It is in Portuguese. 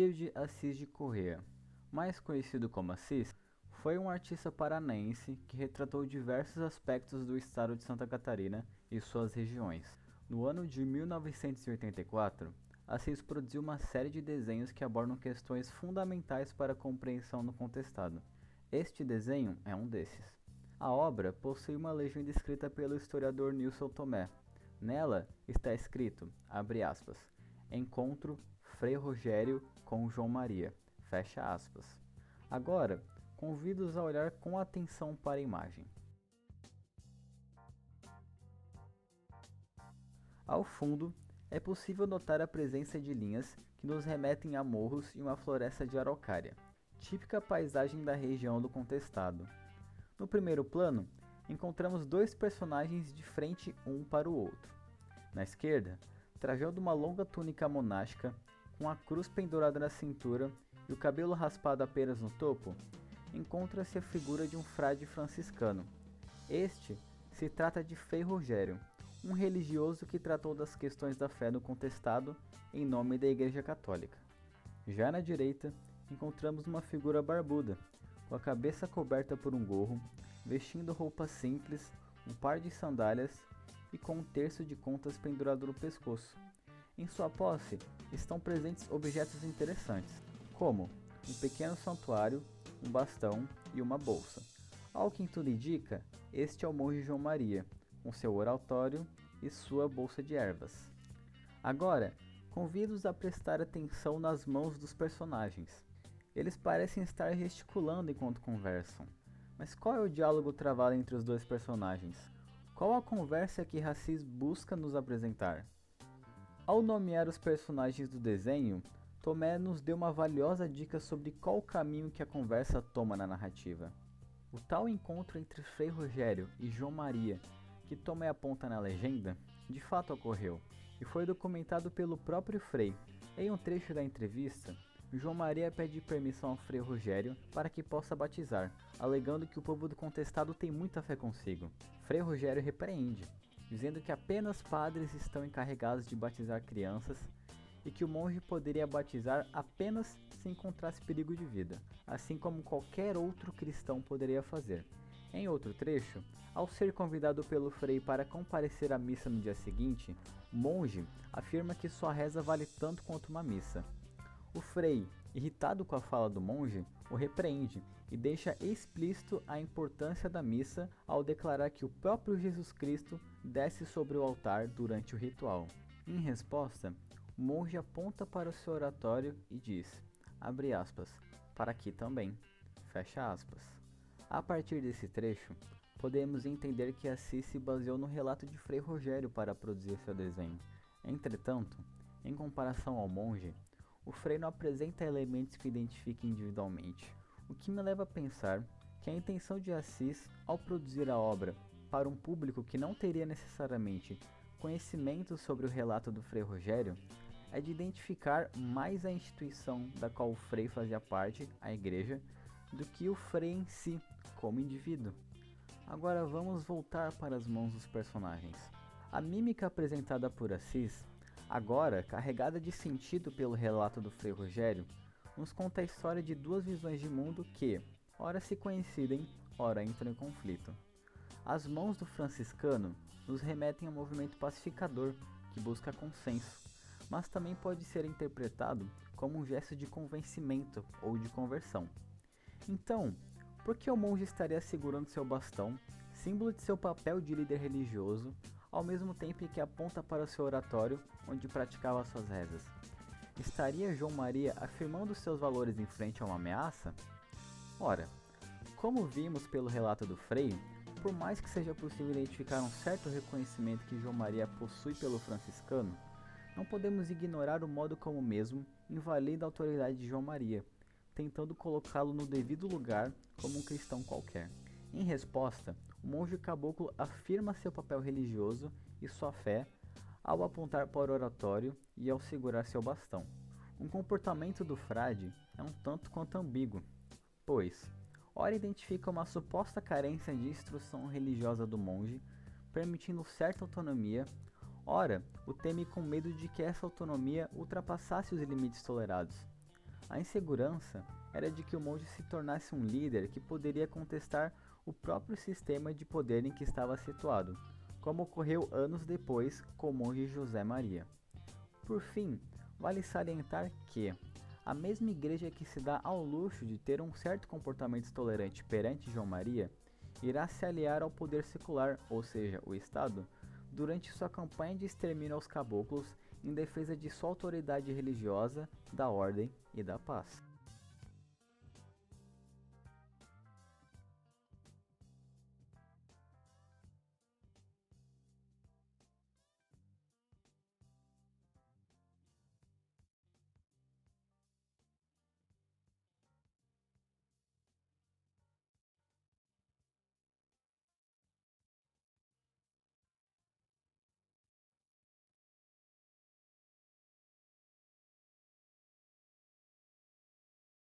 Machado de Assis de Corrêa, mais conhecido como Assis, foi um artista paranaense que retratou diversos aspectos do estado de Santa Catarina e suas regiões. No ano de 1984, Assis produziu uma série de desenhos que abordam questões fundamentais para a compreensão do contestado. Este desenho é um desses. A obra possui uma legenda escrita pelo historiador Nilson Tomé. Nela está escrito, abre aspas, Encontro Frei Rogério com João Maria, fecha aspas. Agora, convido-os a olhar com atenção para a imagem. Ao fundo, é possível notar a presença de linhas que nos remetem a morros e uma floresta de araucária, típica paisagem da região do contestado. No primeiro plano, encontramos dois personagens de frente um para o outro. Na esquerda, trajando uma longa túnica monástica, com a cruz pendurada na cintura e o cabelo raspado apenas no topo, encontra-se a figura de um frade franciscano. Este se trata de Frei Rogério, um religioso que tratou das questões da fé no contestado em nome da Igreja Católica. Já na direita, encontramos uma figura barbuda, com a cabeça coberta por um gorro, vestindo roupas simples, um par de sandálias e com um terço de contas pendurado no pescoço. Em sua posse estão presentes objetos interessantes, como um pequeno santuário, um bastão e uma bolsa. Ao que tudo indica, este é o monge João Maria, com seu oratório e sua bolsa de ervas. Agora, convido-os a prestar atenção nas mãos dos personagens. Eles parecem estar gesticulando enquanto conversam. Mas qual é o diálogo travado entre os dois personagens? Qual a conversa que Assis busca nos apresentar? Ao nomear os personagens do desenho, Tomé nos deu uma valiosa dica sobre qual o caminho que a conversa toma na narrativa. O tal encontro entre Frei Rogério e João Maria, que Tomé aponta na legenda, de fato ocorreu, e foi documentado pelo próprio Frei. Em um trecho da entrevista, João Maria pede permissão ao Frei Rogério para que possa batizar, alegando que o povo do contestado tem muita fé consigo. Frei Rogério repreende, dizendo que apenas padres estão encarregados de batizar crianças e que o monge poderia batizar apenas se encontrasse perigo de vida, assim como qualquer outro cristão poderia fazer. Em outro trecho, ao ser convidado pelo Frei para comparecer à missa no dia seguinte, o monge afirma que sua reza vale tanto quanto uma missa. O Frei, irritado com a fala do monge, o repreende e deixa explícito a importância da missa ao declarar que o próprio Jesus Cristo desce sobre o altar durante o ritual. Em resposta, o monge aponta para o seu oratório e diz, abre aspas, para aqui também, fecha aspas. A partir desse trecho, podemos entender que Assis se baseou no relato de Frei Rogério para produzir seu desenho. Entretanto, em comparação ao monge, o Frei não apresenta elementos que identifiquem individualmente, o que me leva a pensar que a intenção de Assis, ao produzir a obra para um público que não teria necessariamente conhecimento sobre o relato do Frei Rogério, é de identificar mais a instituição da qual o Frei fazia parte, a Igreja, do que o Frei em si, como indivíduo. Agora vamos voltar para as mãos dos personagens. A mímica apresentada por Assis, agora carregada de sentido pelo relato do Frei Rogério, nos conta a história de duas visões de mundo que, ora se coincidem, ora entram em conflito. As mãos do franciscano nos remetem a um movimento pacificador que busca consenso, mas também pode ser interpretado como um gesto de convencimento ou de conversão. Então, por que o monge estaria segurando seu bastão, símbolo de seu papel de líder religioso, ao mesmo tempo em que aponta para o seu oratório, onde praticava suas rezas? Estaria João Maria afirmando seus valores em frente a uma ameaça? Ora, como vimos pelo relato do Frei, por mais que seja possível identificar um certo reconhecimento que João Maria possui pelo franciscano, não podemos ignorar o modo como o mesmo invalida a autoridade de João Maria, tentando colocá-lo no devido lugar como um cristão qualquer. Em resposta, o monge caboclo afirma seu papel religioso e sua fé ao apontar para o oratório e ao segurar seu bastão. Um comportamento do frade é um tanto quanto ambíguo, pois, ora identifica uma suposta carência de instrução religiosa do monge, permitindo certa autonomia, ora o teme com medo de que essa autonomia ultrapassasse os limites tolerados. A insegurança era de que o monge se tornasse um líder que poderia contestar o próprio sistema de poder em que estava situado, como ocorreu anos depois com o monge José Maria. Por fim, vale salientar que a mesma igreja que se dá ao luxo de ter um certo comportamento tolerante perante João Maria, irá se aliar ao poder secular, ou seja, o Estado, durante sua campanha de extermínio aos caboclos em defesa de sua autoridade religiosa, da ordem e da paz.